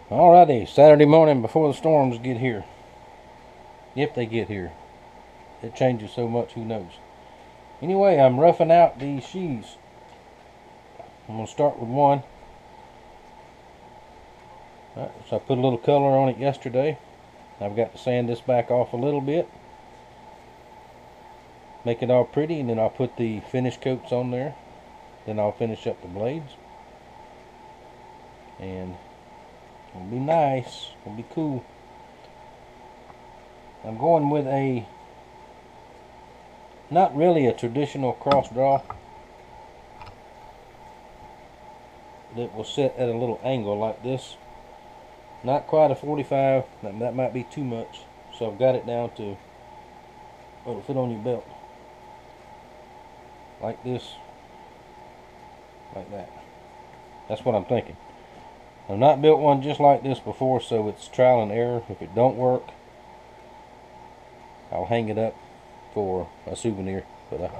Alrighty, Saturday morning before the storms get here. If they get here. It changes so much, who knows. Anyway, I'm roughing out these sheaves. I'm going to start with one. Alright, so I put a little color on it yesterday. I've got to sand this back off a little bit. Make it all pretty, and then I'll put the finish coats on there. Then I'll finish up the blades. And it'll be nice. It'll be cool. I'm going with a, not really a traditional cross draw. That will sit at a little angle like this. Not quite a 45. That might be too much. So I've got it down to, it'll fit on your belt. Like this. Like that. That's what I'm thinking. I've not built one just like this before, so it's trial and error. If it don't work, I'll hang it up for a souvenir. But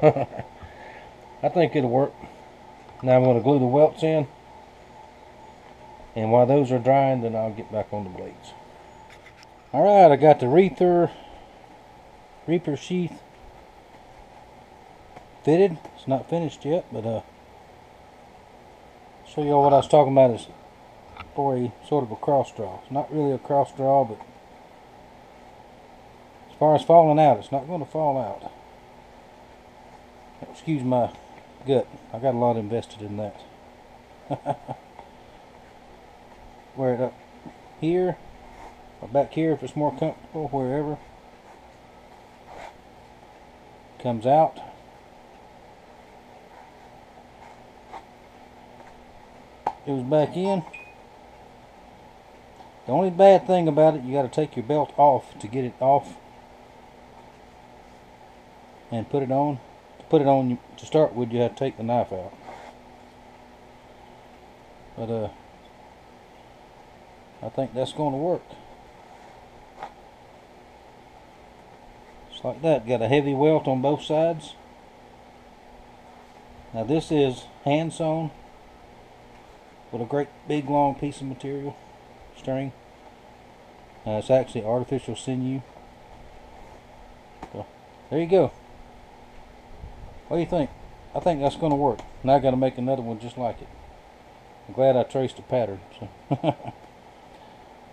I think it'll work. Now I'm going to glue the welts in. And while those are drying, then I'll get back on the blades. Alright, I got the Reaper sheath fitted. It's not finished yet, but show you all what I was talking about is for a sort of a cross draw. It's not really a cross draw, but as far as falling out, it's not going to fall out. Excuse my gut. I got a lot invested in that. Wear it up here or back here if it's more comfortable, wherever. Comes out. Goes back in. The only bad thing about it, you got to take your belt off to get it off and put it on. To put it on to start with, you have to take the knife out. But I think that's going to work. Just like that. Got a heavy welt on both sides. Now this is hand sewn with a great big long piece of material, string. It's actually artificial sinew. So, there you go. What do you think? I think that's going to work. Now I got to make another one just like it. I'm glad I traced a pattern. So.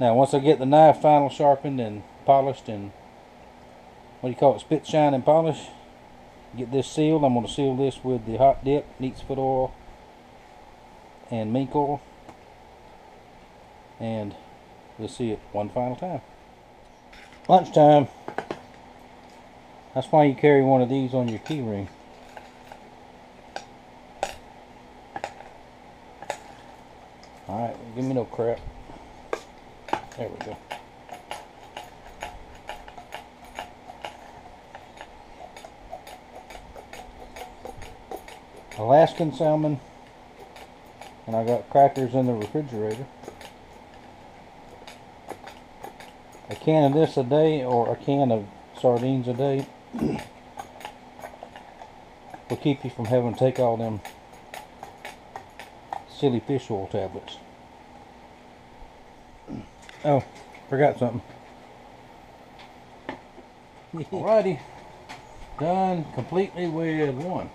Now once I get the knife final sharpened and polished and what do you call it, spit shine and polish, get this sealed. I'm going to seal this with the hot dip, neat's foot oil, and mink oil, and we'll see it one final time. Lunchtime. That's why you carry one of these on your key ring. Alright, give me no crap. There we go. Alaskan salmon, and I got crackers in the refrigerator. A can of this a day, or a can of sardines a day will keep you from having to take all them silly fish oil tablets. Oh, forgot something. Alrighty, done completely with one.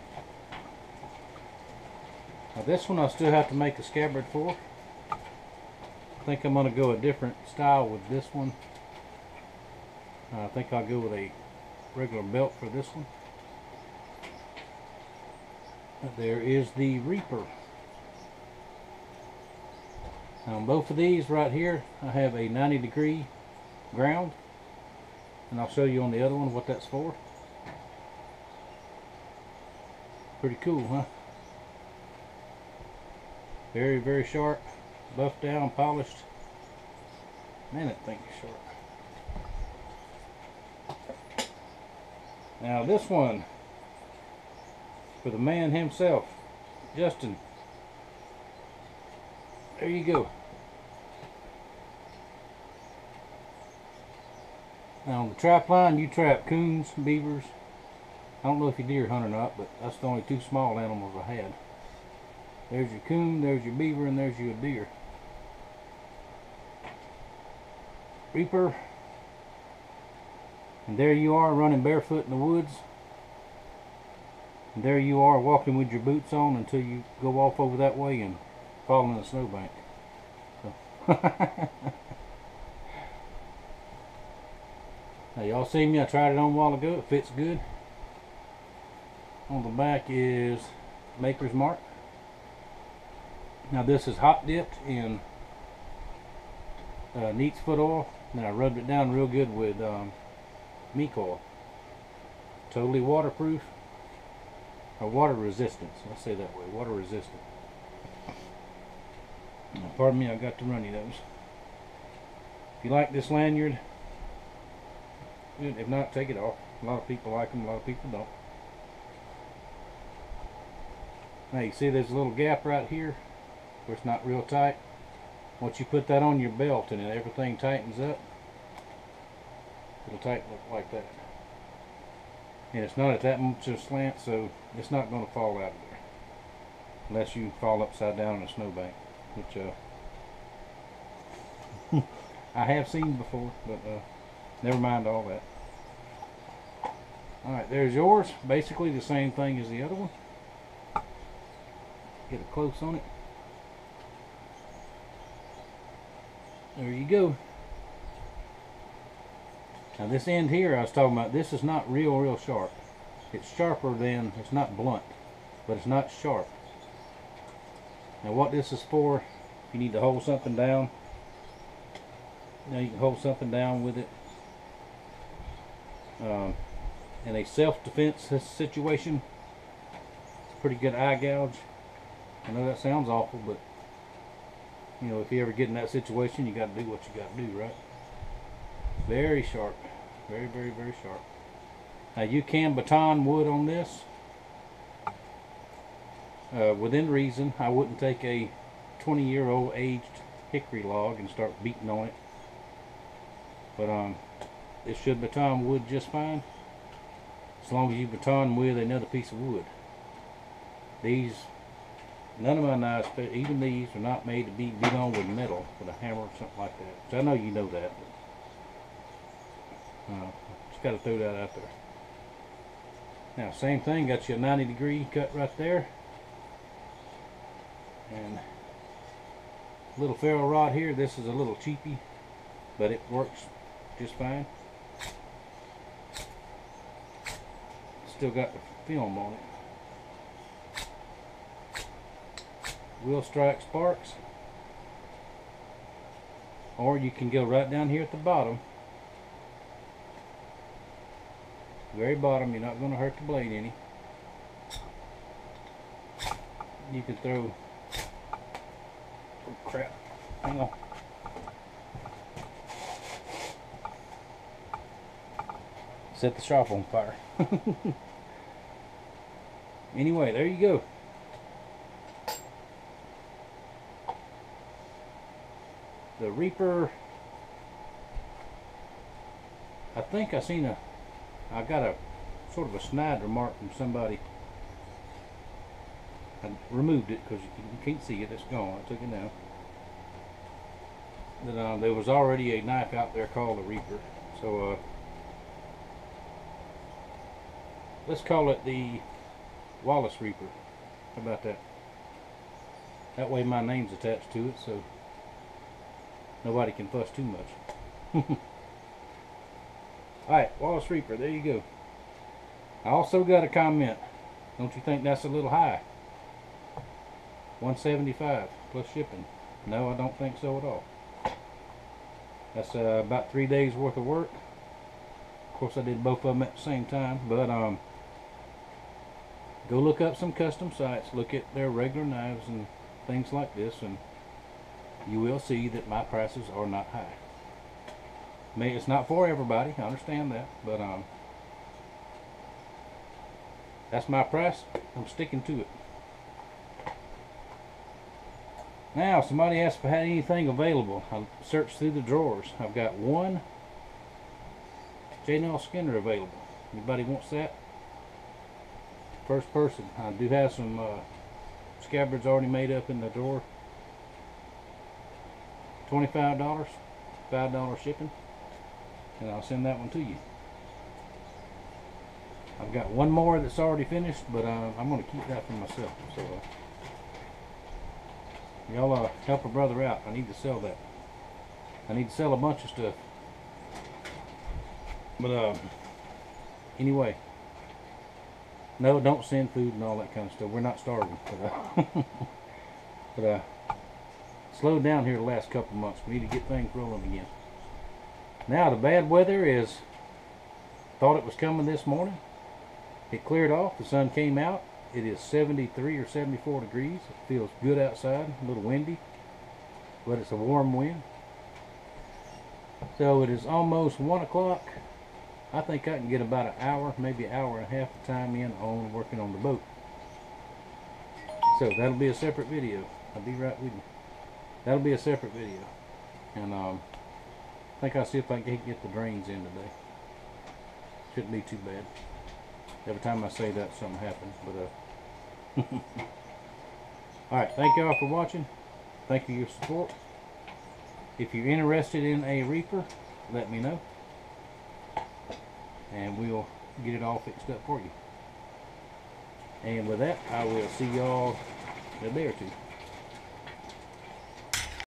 Now this one I still have to make a scabbard for. I think I'm going to go a different style with this one. I think I'll go with a regular belt for this one. There is the Reaper. Now on both of these right here, I have a 90-degree ground, and I'll show you on the other one what that's for. Pretty cool, huh? Very, very sharp, buffed down, polished. Man, that thing is sharp. Now this one, for the man himself, Justin. There you go. Now on the trap line, you trap coons, beavers. I don't know if you deer hunt or not, but that's the only two small animals I had. There's your coon, there's your beaver, and there's your deer. Reaper. And there you are running barefoot in the woods. And there you are walking with your boots on until you go off over that way and fall in the snowbank. So. Now y'all see me, I tried it on a while ago, it fits good. On the back is Maker's Mark. Now this is hot dipped in Neat's foot oil. Then I rubbed it down real good with meat oil. Totally waterproof, or water resistant. Let's say that way, water resistant. Now, pardon me, I got the runny nose. If you like this lanyard, good. If not, take it off. A lot of people like them, a lot of people don't. Now you see there's a little gap right here where it's not real tight. Once you put that on your belt and everything tightens up, it'll tighten up like that. And it's not at that much of a slant, so it's not going to fall out of there. Unless you fall upside down in a snowbank, which I have seen before, but never mind all that. Alright, there's yours. Basically the same thing as the other one. Get a close on it. There you go. Now this end here I was talking about, this is not real sharp. It's sharper than, it's not blunt, but it's not sharp. Now what this is for, if you need to hold something down, now you can hold something down with it. In a self-defense situation, it's a pretty good eye gouge. I know that sounds awful, but you know, if you ever get in that situation, you got to do what you got to do, right? Very sharp, very sharp. Now you can baton wood on this within reason. I wouldn't take a 20-year-old aged hickory log and start beating on it, but it should baton wood just fine as long as you baton with another piece of wood. These, none of my knives, even these, are not made to be beat on with metal, with a hammer or something like that. So I know you know that, but just got to throw that out there. Now, same thing, got you a 90-degree cut right there. And little ferro rod here, this is a little cheapy, but it works just fine. Still got the film on it. Will strike sparks, or you can go right down here at the bottom, very bottom. You're not going to hurt the blade any. You can throw, oh crap, hang on, set the shop on fire. Anyway, there you go. The Reaper, I think I got a sort of a snide remark from somebody. I removed it because you can't see it, it's gone, I took it down. That there was already a knife out there called the Reaper. So let's call it the Wallace Reaper. How about that? That way my name's attached to it, so nobody can fuss too much. Alright, Wallace Reaper, there you go. I also got a comment. Don't you think that's a little high? $175 plus shipping. No, I don't think so at all. That's about 3 days worth of work. Of course I did both of them at the same time, but go look up some custom sites, look at their regular knives and things like this, and you will see that my prices are not high. It's not for everybody, I understand that, but that's my price. I'm sticking to it. Now, somebody asked if I had anything available. I searched through the drawers. I've got one J. Skinner available. Anybody wants that? First person. I do have some scabbards already made up in the drawer. $25. $5 shipping, and I'll send that one to you. I've got one more that's already finished, but I'm going to keep that for myself. So y'all help a brother out. I need to sell that. I need to sell a bunch of stuff. But anyway, no, don't send food and all that kind of stuff. We're not starving. But slowed down here the last couple months. We need to get things rolling again. Now the bad weather is, thought it was coming this morning. It cleared off, the sun came out. It is 73 or 74 degrees. It feels good outside, a little windy, but it's a warm wind. So it is almost 1 o'clock. I think I can get about an hour, maybe an hour and a half of time in on working on the boat. So that'll be a separate video. I'll be right with you. That'll be a separate video. And I think I'll see if I can get the drains in today. Shouldn't be too bad. Every time I say that, something happens. But alright, thank y'all for watching. Thank you for your support. If you're interested in a Reaper, let me know, and we'll get it all fixed up for you. And with that, I will see y'all in a day or two.